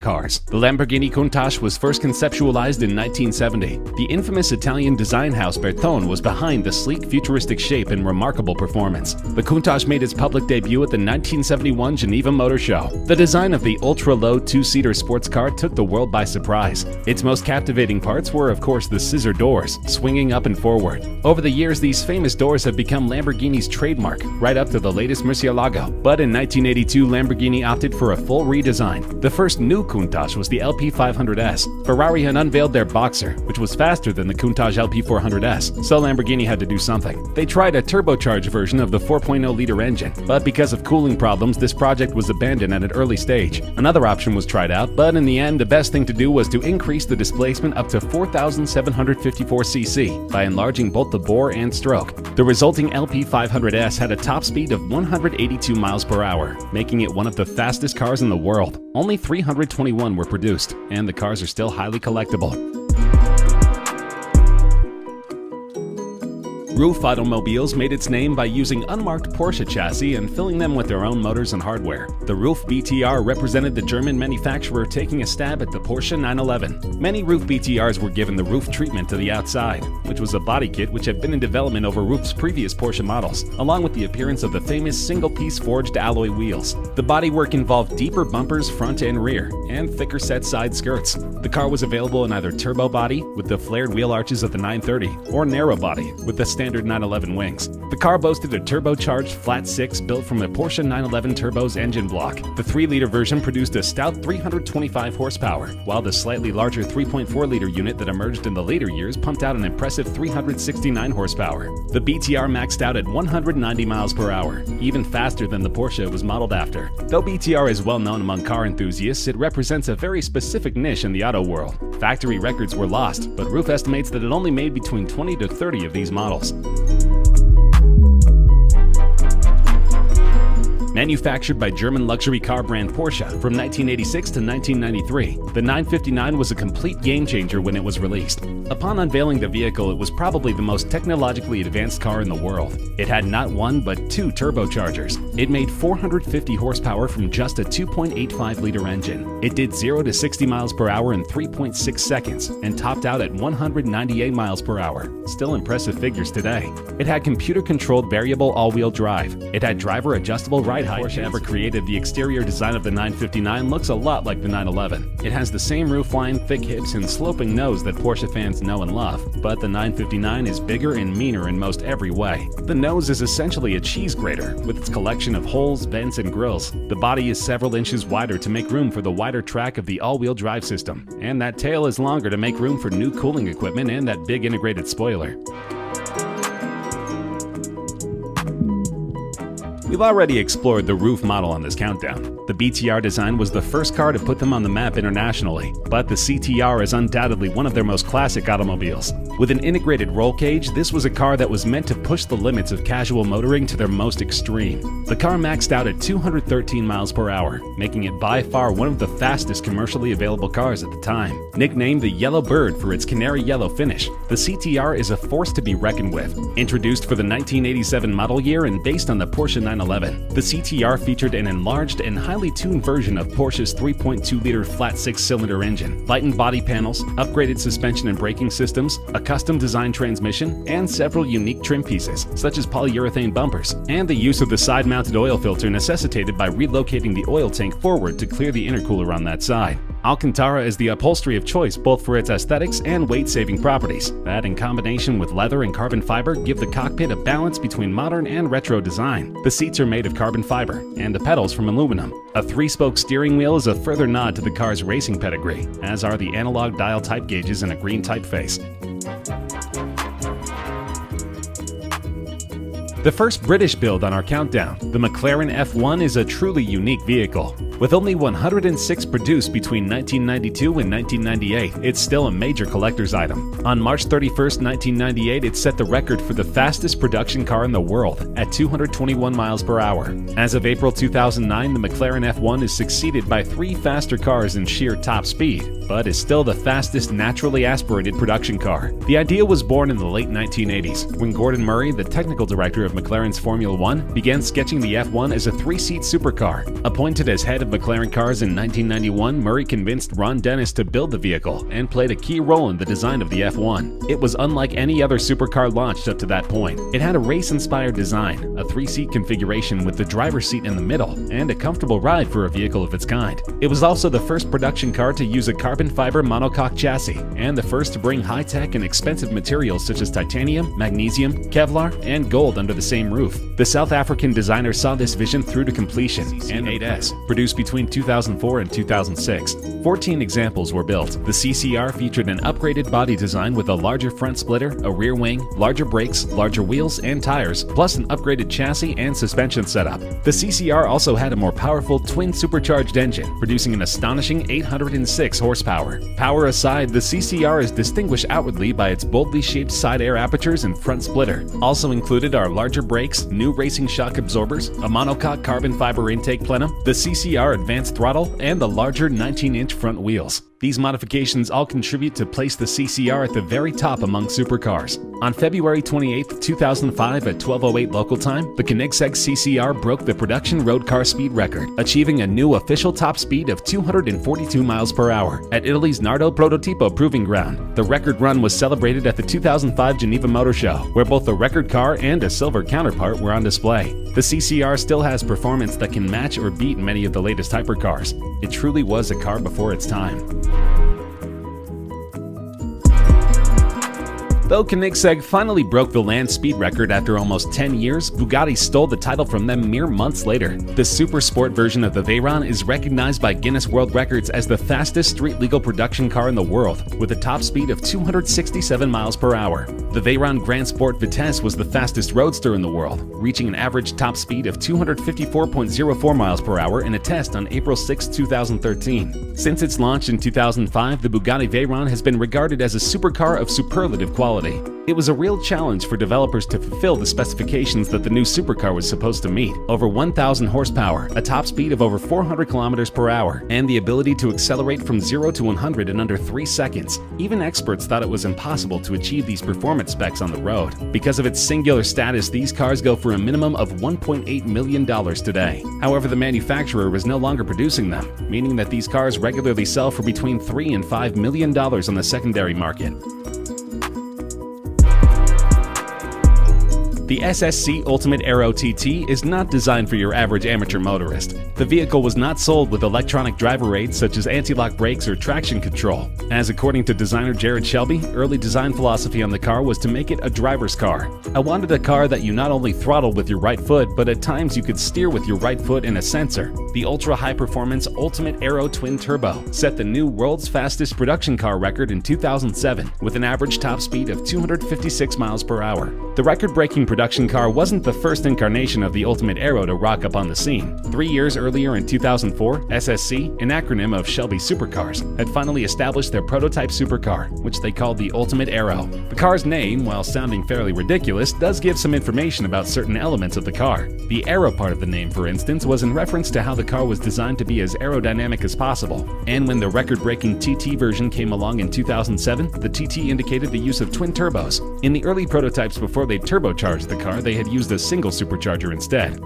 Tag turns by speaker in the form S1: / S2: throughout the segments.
S1: supercars. The Lamborghini Countach was first conceptualized in 1970. The infamous Italian design house Bertone was behind the sleek, futuristic shape and remarkable performance. The Countach made its public debut at the 1971 Geneva Motor Show. The design of the ultra-low two-seater sports car took the world by surprise. Its most captivating parts were, of course, the scissor doors, swinging up and forward. Over the years, these famous doors have become Lamborghini's trademark, right up to the latest Murcielago. But in 1982, Lamborghini opted for a full redesign. The first new Countach was the LP500S. Ferrari had unveiled their Boxer, which was faster than the Countach LP400S, so Lamborghini had to do something. They tried a turbocharged version of the 4.0-liter engine, but because of cooling problems, this project was abandoned at an early stage. Another option was tried out, but in the end, the best thing to do was to increase the displacement up to 4,754 cc by enlarging both the bore and stroke. The resulting LP500S had a top speed of 182 miles per hour, making it one of the fastest cars in the world. Only 321 were produced, and the cars are still highly collectible. Roof Automobiles made its name by using unmarked Porsche chassis and filling them with their own motors and hardware. The Roof BTR represented the German manufacturer taking a stab at the Porsche 911. Many Roof BTRs were given the roof treatment to the outside, which was a body kit which had been in development over Roof's previous Porsche models, along with the appearance of the famous single-piece forged alloy wheels. The bodywork involved deeper bumpers front and rear, and thicker set side skirts. The car was available in either turbo body, with the flared wheel arches of the 930, or narrow body, with the standard 911 wings. The car boasted a turbocharged flat six built from a Porsche 911 Turbo's engine block. The 3-liter version produced a stout 325 horsepower, while the slightly larger 3.4-liter unit that emerged in the later years pumped out an impressive 369 horsepower. The BTR maxed out at 190 miles per hour, even faster than the Porsche it was modeled after. Though BTR is well known among car enthusiasts, it represents a very specific niche in the auto world. Factory records were lost, but Roof estimates that it only made between 20 to 30 of these models. Manufactured by German luxury car brand Porsche from 1986 to 1993, the 959 was a complete game-changer when it was released. Upon unveiling the vehicle, it was probably the most technologically advanced car in the world. It had not one but two turbochargers. It made 450 horsepower from just a 2.85-liter engine. It did 0 to 60 miles per hour in 3.6 seconds and topped out at 198 miles per hour. Still impressive figures today. It had computer-controlled variable all-wheel drive. It had driver-adjustable ride height. Porsche ever created, the exterior design of the 959 looks a lot like the 911. It has the same roofline, thick hips, and sloping nose that Porsche fans know and love, but the 959 is bigger and meaner in most every way. The nose is essentially a cheese grater, with its collection of holes, vents, and grills. The body is several inches wider to make room for the wider track of the all-wheel drive system, and that tail is longer to make room for new cooling equipment and that big integrated spoiler. We've already explored the Roof model on this countdown. The BTR design was the first car to put them on the map internationally, but the CTR is undoubtedly one of their most classic automobiles. With an integrated roll cage, this was a car that was meant to push the limits of casual motoring to their most extreme. The car maxed out at 213 miles per hour, making it by far one of the fastest commercially available cars at the time. Nicknamed the Yellow Bird for its canary yellow finish, the CTR is a force to be reckoned with. Introduced for the 1987 model year and based on the Porsche 911, the CTR featured an enlarged and highly tuned version of Porsche's 3.2-liter flat 6-cylinder engine, lightened body panels, upgraded suspension and braking systems, a custom designed transmission, and several unique trim pieces, such as polyurethane bumpers, and the use of the side-mounted oil filter necessitated by relocating the oil tank forward to clear the intercooler on that side. Alcantara is the upholstery of choice both for its aesthetics and weight-saving properties that, in combination with leather and carbon fiber, give the cockpit a balance between modern and retro design. The seats are made of carbon fiber, and the pedals from aluminum. A 3-spoke steering wheel is a further nod to the car's racing pedigree, as are the analog dial type gauges and a green typeface. The first British build on our countdown, the McLaren F1 is a truly unique vehicle. With only 106 produced between 1992 and 1998, it's still a major collector's item. On March 31, 1998, it set the record for the fastest production car in the world at 221 miles per hour. As of April 2009, the McLaren F1 is succeeded by 3 faster cars in sheer top speed, but is still the fastest naturally aspirated production car. The idea was born in the late 1980s, when Gordon Murray, the technical director of McLaren's Formula One, began sketching the F1 as a three-seat supercar. Appointed as head of McLaren cars in 1991, Murray convinced Ron Dennis to build the vehicle and played a key role in the design of the F1. It was unlike any other supercar launched up to that point. It had a race-inspired design, a three-seat configuration with the driver's seat in the middle, and a comfortable ride for a vehicle of its kind. It was also the first production car to use a carbon fiber monocoque chassis, and the first to bring high-tech and expensive materials such as titanium, magnesium, Kevlar, and gold under the same roof. The South African designer saw this vision through to completion, and 8S, produced between 2004 and 2006. 14 examples were built. The CCR featured an upgraded body design with a larger front splitter, a rear wing, larger brakes, larger wheels and tires, plus an upgraded chassis and suspension setup. The CCR also had a more powerful twin supercharged engine, producing an astonishing 806 horsepower. Power aside, the CCR is distinguished outwardly by its boldly shaped side air apertures and front splitter. Also included are larger brakes, new racing shock absorbers, a monocoque carbon fiber intake plenum, the CCR advanced throttle, and the larger 19-inch front wheels. These modifications all contribute to place the CCR at the very top among supercars. On February 28, 2005 at 12:08 local time, the Koenigsegg CCR broke the production road car speed record, achieving a new official top speed of 242 miles per hour at Italy's Nardo Prototipo Proving Ground. The record run was celebrated at the 2005 Geneva Motor Show, where both the record car and a silver counterpart were on display. The CCR still has performance that can match or beat many of the latest hypercars. It truly was a car before its time. Though Koenigsegg finally broke the land speed record after almost 10 years, Bugatti stole the title from them mere months later. The super sport version of the Veyron is recognized by Guinness World Records as the fastest street-legal production car in the world, with a top speed of 267 miles per hour. The Veyron Grand Sport Vitesse was the fastest roadster in the world, reaching an average top speed of 254.04 miles per hour in a test on April 6, 2013. Since its launch in 2005, the Bugatti Veyron has been regarded as a supercar of superlative quality. It was a real challenge for developers to fulfill the specifications that the new supercar was supposed to meet. Over 1,000 horsepower, a top speed of over 400 kilometers per hour, and the ability to accelerate from 0 to 100 in under 3 seconds. Even experts thought it was impossible to achieve these performance specs on the road. Because of its singular status, these cars go for a minimum of $1.8 million today. However, the manufacturer was no longer producing them, meaning that these cars regularly sell for between $3 and $5 million on the secondary market. The SSC Ultimate Aero TT is not designed for your average amateur motorist. The vehicle was not sold with electronic driver aids such as anti-lock brakes or traction control, as according to designer Jared Shelby, early design philosophy on the car was to make it a driver's car. I wanted a car that you not only throttle with your right foot, but at times you could steer with your right foot in a sensor. The ultra-high-performance Ultimate Aero Twin Turbo set the new world's fastest production car record in 2007 with an average top speed of 256 miles per hour. The record-breaking production car wasn't the first incarnation of the Ultimate Aero to rock up on the scene. 3 years earlier in 2004, SSC, an acronym of Shelby Supercars, had finally established their prototype supercar, which they called the Ultimate Aero. The car's name, while sounding fairly ridiculous, does give some information about certain elements of the car. The aero part of the name, for instance, was in reference to how the car was designed to be as aerodynamic as possible. And when the record-breaking TT version came along in 2007, the TT indicated the use of twin turbos. In the early prototypes before they turbocharged the car, they had used a single supercharger instead.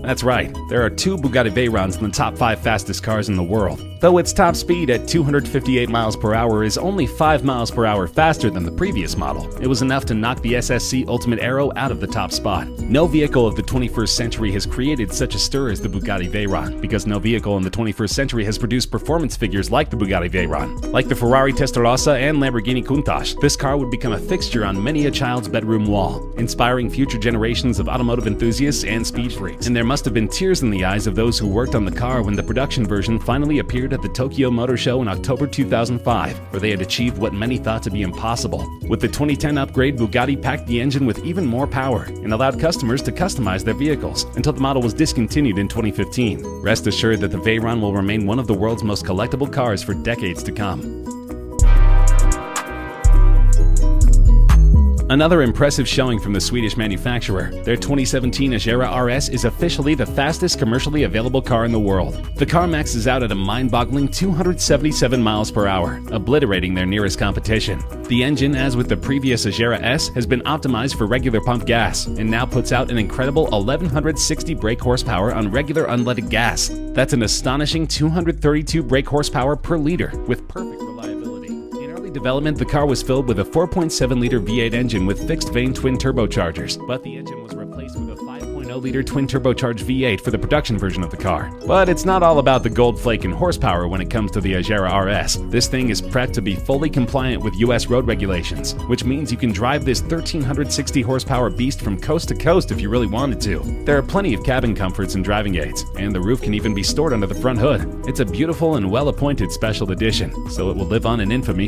S1: That's right, there are 2 Bugatti Veyrons in the top 5 fastest cars in the world. Though its top speed at 258 miles per hour is only 5 miles per hour faster than the previous model, it was enough to knock the SSC Ultimate Aero out of the top spot. No vehicle of the 21st century has created such a stir as the Bugatti Veyron, because no vehicle in the 21st century has produced performance figures like the Bugatti Veyron. Like the Ferrari Testarossa and Lamborghini Countach, this car would become a fixture on many a child's bedroom wall, inspiring future generations of automotive enthusiasts and speed freaks. And there must have been tears in the eyes of those who worked on the car when the production version finally appeared at the Tokyo Motor Show in October 2005, where they had achieved what many thought to be impossible. With the 2010 upgrade, Bugatti packed the engine with even more power and allowed customers to customize their vehicles until the model was discontinued in 2015. Rest assured that the Veyron will remain one of the world's most collectible cars for decades to come. Another impressive showing from the Swedish manufacturer. Their 2017 Agera RS is officially the fastest commercially available car in the world. The car maxes out at a mind-boggling 277 miles per hour, obliterating their nearest competition. The engine, as with the previous Agera S, has been optimized for regular pump gas and now puts out an incredible 1160 brake horsepower on regular unleaded gas. That's an astonishing 232 brake horsepower per liter with perfect reliability. In early development, the car was filled with a 4.7-liter V8 engine with fixed-vane twin turbochargers, but the engine was replaced with a 5.0-liter twin turbocharged V8 for the production version of the car. But it's not all about the gold flake and horsepower when it comes to the Agera RS. This thing is prepped to be fully compliant with US road regulations, which means you can drive this 1360 horsepower beast from coast to coast if you really wanted to. There are plenty of cabin comforts and driving aids, and the roof can even be stored under the front hood. It's a beautiful and well-appointed special edition, so it will live on in infamy